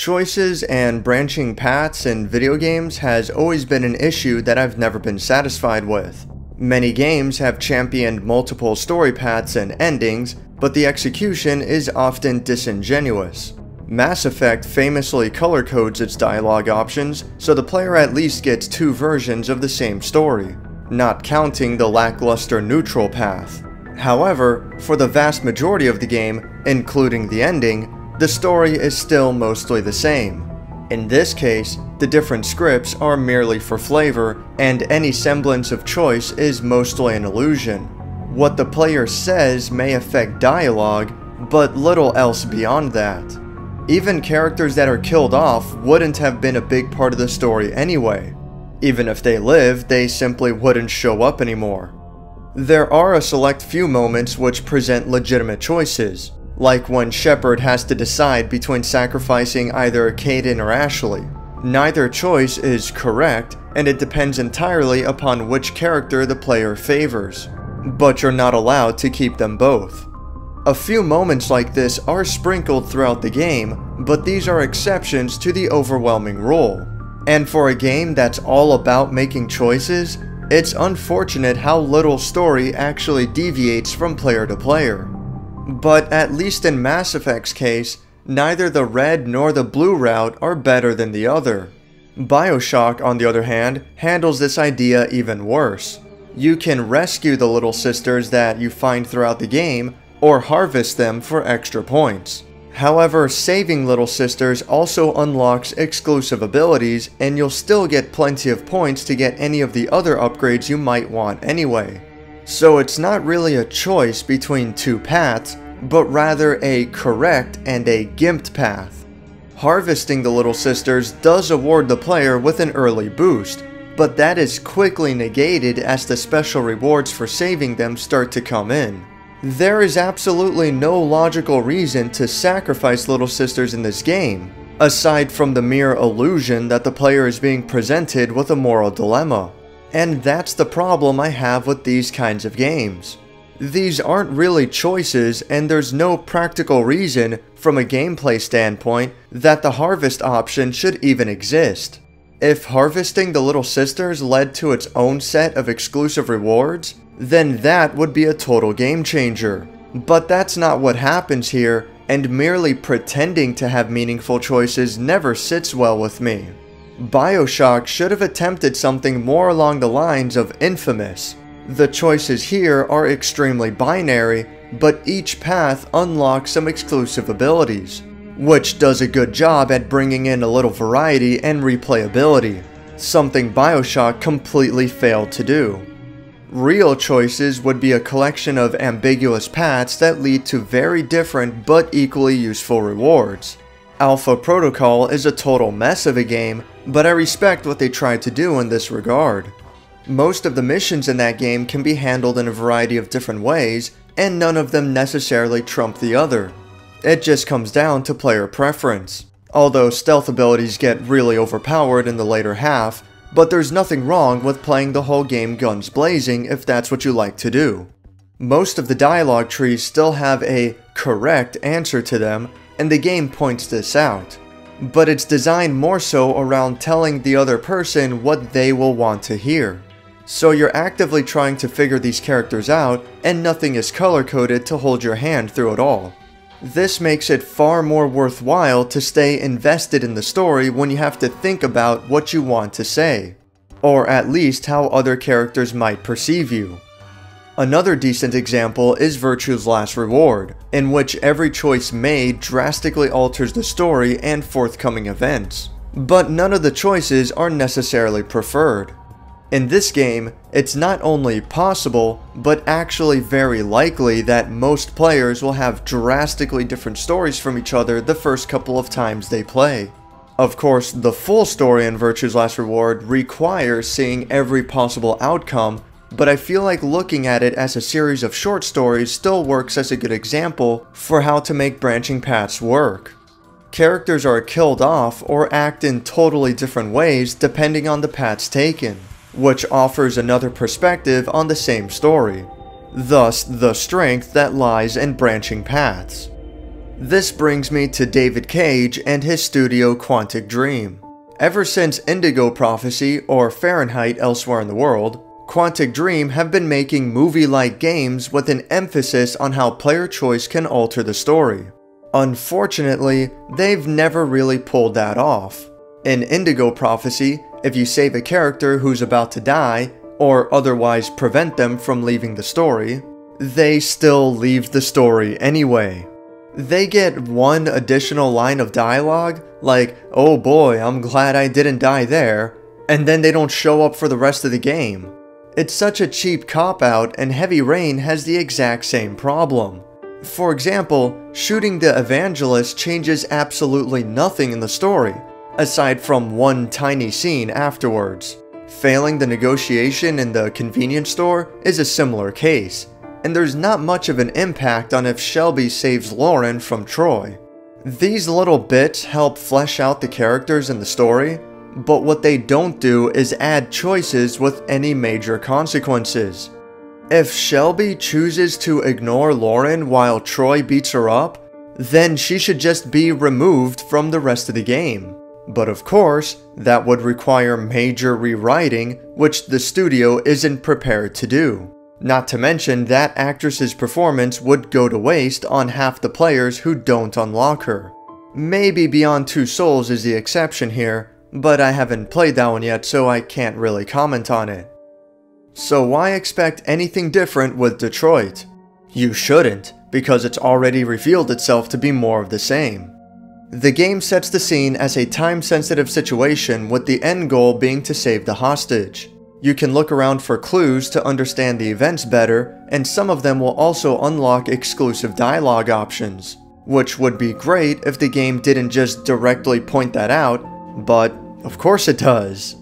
Choices and branching paths in video games has always been an issue that I've never been satisfied with. Many games have championed multiple story paths and endings, but the execution is often disingenuous. Mass Effect famously color codes its dialogue options, so the player at least gets two versions of the same story, not counting the lackluster neutral path. However, for the vast majority of the game, including the ending, the story is still mostly the same. In this case, the different scripts are merely for flavor, and any semblance of choice is mostly an illusion. What the player says may affect dialogue, but little else beyond that. Even characters that are killed off wouldn't have been a big part of the story anyway. Even if they lived, they simply wouldn't show up anymore. There are a select few moments which present legitimate choices, like when Shepard has to decide between sacrificing either Kaidan or Ashley. Neither choice is correct, and it depends entirely upon which character the player favors. But you're not allowed to keep them both. A few moments like this are sprinkled throughout the game, but these are exceptions to the overwhelming rule. And for a game that's all about making choices, it's unfortunate how little story actually deviates from player to player. But at least in Mass Effect's case, neither the red nor the blue route are better than the other. BioShock, on the other hand, handles this idea even worse. You can rescue the little sisters that you find throughout the game, or harvest them for extra points. However, saving little sisters also unlocks exclusive abilities, and you'll still get plenty of points to get any of the other upgrades you might want anyway. So it's not really a choice between two paths, but rather a correct and a gimped path. Harvesting the little sisters does award the player with an early boost, but that is quickly negated as the special rewards for saving them start to come in. There is absolutely no logical reason to sacrifice little sisters in this game, aside from the mere illusion that the player is being presented with a moral dilemma. And that's the problem I have with these kinds of games. These aren't really choices, and there's no practical reason, from a gameplay standpoint, that the harvest option should even exist. If harvesting the little sisters led to its own set of exclusive rewards, then that would be a total game changer. But that's not what happens here, and merely pretending to have meaningful choices never sits well with me. BioShock should have attempted something more along the lines of Infamous. The choices here are extremely binary, but each path unlocks some exclusive abilities, which does a good job at bringing in a little variety and replayability, something BioShock completely failed to do. Real choices would be a collection of ambiguous paths that lead to very different but equally useful rewards. Alpha Protocol is a total mess of a game, but I respect what they tried to do in this regard. Most of the missions in that game can be handled in a variety of different ways, and none of them necessarily trump the other. It just comes down to player preference. Although stealth abilities get really overpowered in the later half, but there's nothing wrong with playing the whole game guns blazing if that's what you like to do. Most of the dialogue trees still have a correct answer to them, and the game points this out. But it's designed more so around telling the other person what they will want to hear. So you're actively trying to figure these characters out, and nothing is color-coded to hold your hand through it all. This makes it far more worthwhile to stay invested in the story when you have to think about what you want to say, or at least how other characters might perceive you. Another decent example is Virtue's Last Reward, in which every choice made drastically alters the story and forthcoming events, but none of the choices are necessarily preferred. In this game, it's not only possible, but actually very likely that most players will have drastically different stories from each other the first couple of times they play. Of course, the full story in Virtue's Last Reward requires seeing every possible outcome, but I feel like looking at it as a series of short stories still works as a good example for how to make branching paths work. Characters are killed off or act in totally different ways depending on the paths taken, which offers another perspective on the same story. Thus, the strength that lies in branching paths. This brings me to David Cage and his studio Quantic Dream. Ever since Indigo Prophecy or Fahrenheit Elsewhere in the World, Quantic Dream have been making movie-like games with an emphasis on how player choice can alter the story. Unfortunately, they've never really pulled that off. In Indigo Prophecy, if you save a character who's about to die, or otherwise prevent them from leaving the story, they still leave the story anyway. They get one additional line of dialogue, like, "Oh boy, I'm glad I didn't die there," and then they don't show up for the rest of the game. It's such a cheap cop-out, and Heavy Rain has the exact same problem. For example, shooting the evangelist changes absolutely nothing in the story, aside from one tiny scene afterwards. Failing the negotiation in the convenience store is a similar case, and there's not much of an impact on if Shelby saves Lauren from Troy. These little bits help flesh out the characters in the story, but what they don't do is add choices with any major consequences. If Shelby chooses to ignore Lauren while Troy beats her up, then she should just be removed from the rest of the game. But of course, that would require major rewriting, which the studio isn't prepared to do. Not to mention that actress's performance would go to waste on half the players who don't unlock her. Maybe Beyond Two Souls is the exception here, but I haven't played that one yet, so I can't really comment on it. So why expect anything different with Detroit? You shouldn't, because it's already revealed itself to be more of the same. The game sets the scene as a time-sensitive situation with the end goal being to save the hostage. You can look around for clues to understand the events better, and some of them will also unlock exclusive dialogue options, which would be great if the game didn't just directly point that out, but of course it does.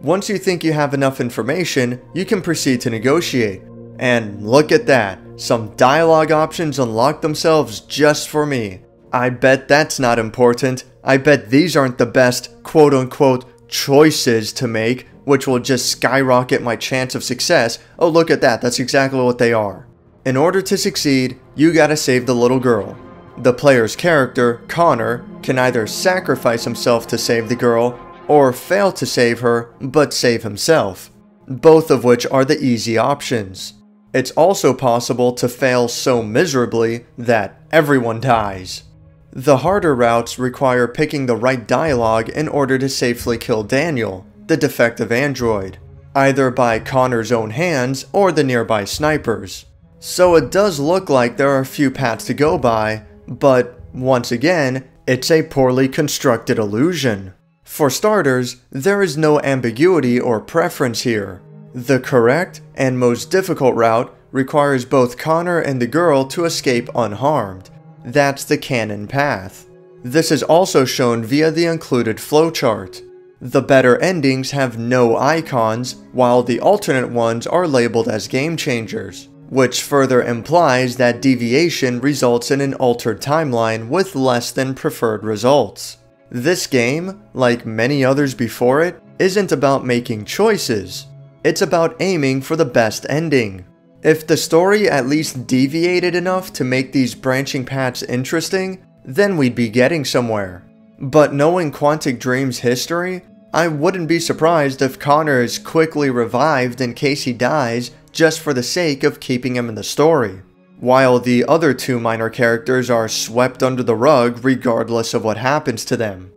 Once you think you have enough information, you can proceed to negotiate. And look at that, some dialogue options unlock themselves just for me. I bet that's not important. I bet these aren't the best quote-unquote choices to make, which will just skyrocket my chance of success. Oh, look at that, that's exactly what they are. In order to succeed, you gotta save the little girl. The player's character, Connor, can either sacrifice himself to save the girl, or fail to save her, but save himself, both of which are the easy options. It's also possible to fail so miserably that everyone dies. The harder routes require picking the right dialogue in order to safely kill Daniel, the defective android, either by Connor's own hands or the nearby snipers. So it does look like there are a few paths to go by, but once again, it's a poorly constructed illusion. For starters, there is no ambiguity or preference here. The correct and most difficult route requires both Connor and the girl to escape unharmed. That's the canon path. This is also shown via the included flowchart. The better endings have no icons, while the alternate ones are labeled as game changers, which further implies that deviation results in an altered timeline with less than preferred results. This game, like many others before it, isn't about making choices. It's about aiming for the best ending. If the story at least deviated enough to make these branching paths interesting, then we'd be getting somewhere. But knowing Quantic Dream's history, I wouldn't be surprised if Connor is quickly revived in case he dies just for the sake of keeping him in the story, while the other two minor characters are swept under the rug regardless of what happens to them.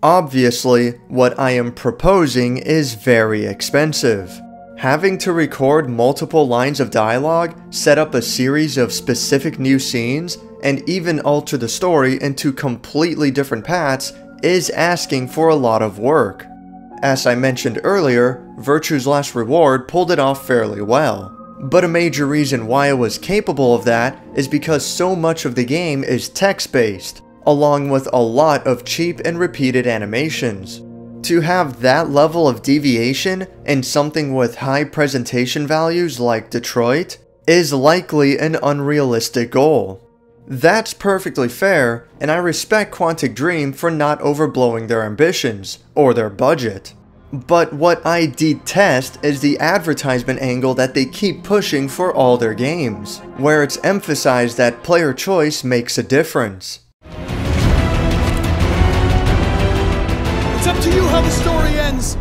Obviously, what I am proposing is very expensive. Having to record multiple lines of dialogue, set up a series of specific new scenes, and even alter the story into completely different paths is asking for a lot of work. As I mentioned earlier, Virtue's Last Reward pulled it off fairly well. But a major reason why it was capable of that is because so much of the game is text-based, along with a lot of cheap and repeated animations. To have that level of deviation in something with high presentation values like Detroit is likely an unrealistic goal. That's perfectly fair, and I respect Quantic Dream for not overblowing their ambitions, or their budget. But what I detest is the advertisement angle that they keep pushing for all their games, where it's emphasized that player choice makes a difference. up to you how the story ends!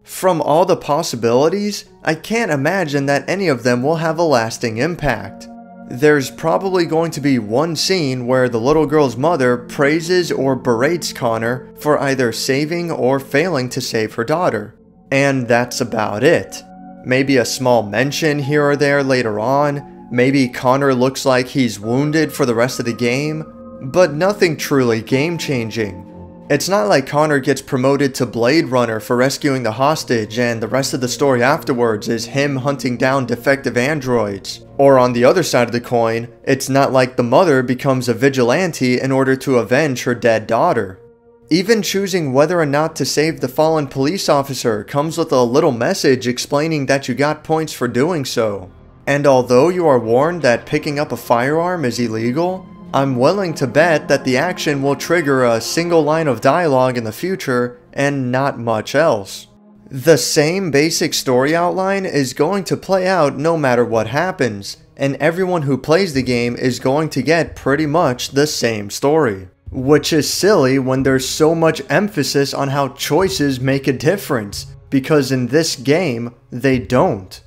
From all the possibilities, I can't imagine that any of them will have a lasting impact. There's probably going to be one scene where the little girl's mother praises or berates Connor for either saving or failing to save her daughter. And that's about it. Maybe a small mention here or there later on, maybe Connor looks like he's wounded for the rest of the game, but nothing truly game-changing. It's not like Connor gets promoted to Blade Runner for rescuing the hostage and the rest of the story afterwards is him hunting down defective androids. Or on the other side of the coin, it's not like the mother becomes a vigilante in order to avenge her dead daughter. Even choosing whether or not to save the fallen police officer comes with a little message explaining that you got points for doing so. And although you are warned that picking up a firearm is illegal, I'm willing to bet that the action will trigger a single line of dialogue in the future and not much else. The same basic story outline is going to play out no matter what happens, and everyone who plays the game is going to get pretty much the same story. Which is silly when there's so much emphasis on how choices make a difference, because in this game, they don't.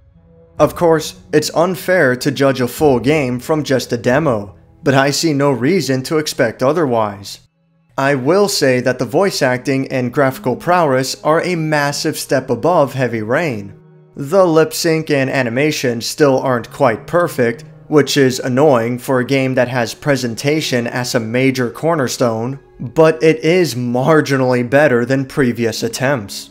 Of course, it's unfair to judge a full game from just a demo, but I see no reason to expect otherwise. I will say that the voice acting and graphical prowess are a massive step above Heavy Rain. The lip sync and animation still aren't quite perfect, which is annoying for a game that has presentation as a major cornerstone, but it is marginally better than previous attempts.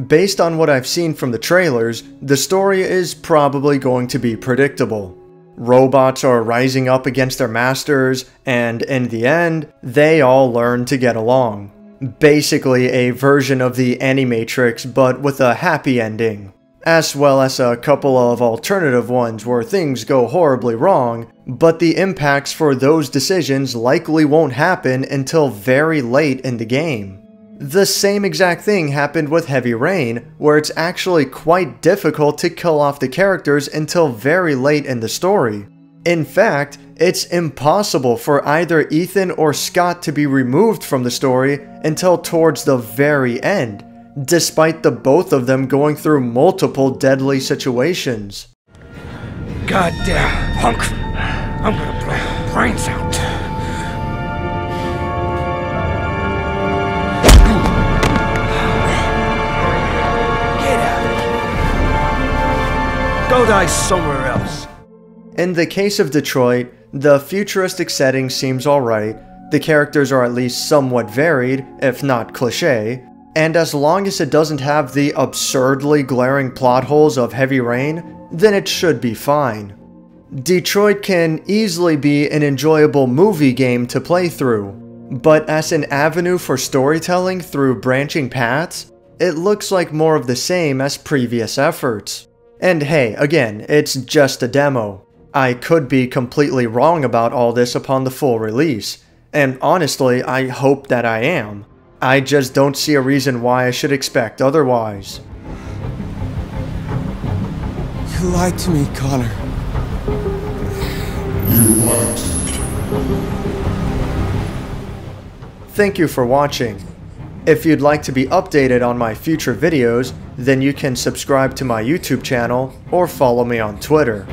Based on what I've seen from the trailers, the story is probably going to be predictable. Robots are rising up against their masters, and in the end, they all learn to get along. Basically a version of the Animatrix, but with a happy ending. As well as a couple of alternative ones where things go horribly wrong, but the impacts for those decisions likely won't happen until very late in the game. The same exact thing happened with Heavy Rain, where it's actually quite difficult to kill off the characters until very late in the story. In fact, it's impossible for either Ethan or Scott to be removed from the story until towards the very end, despite the both of them going through multiple deadly situations. Goddamn punk! I'm gonna blow your brains out. Go die somewhere else. In the case of Detroit, the futuristic setting seems alright, the characters are at least somewhat varied, if not cliché, and as long as it doesn't have the absurdly glaring plot holes of Heavy Rain, then it should be fine. Detroit can easily be an enjoyable movie game to play through, but as an avenue for storytelling through branching paths, it looks like more of the same as previous efforts. And hey, again, it's just a demo. I could be completely wrong about all this upon the full release, and honestly, I hope that I am. I just don't see a reason why I should expect otherwise. You lied to me, Connor. You lied to me. Thank you for watching. If you'd like to be updated on my future videos, then you can subscribe to my YouTube channel or follow me on Twitter.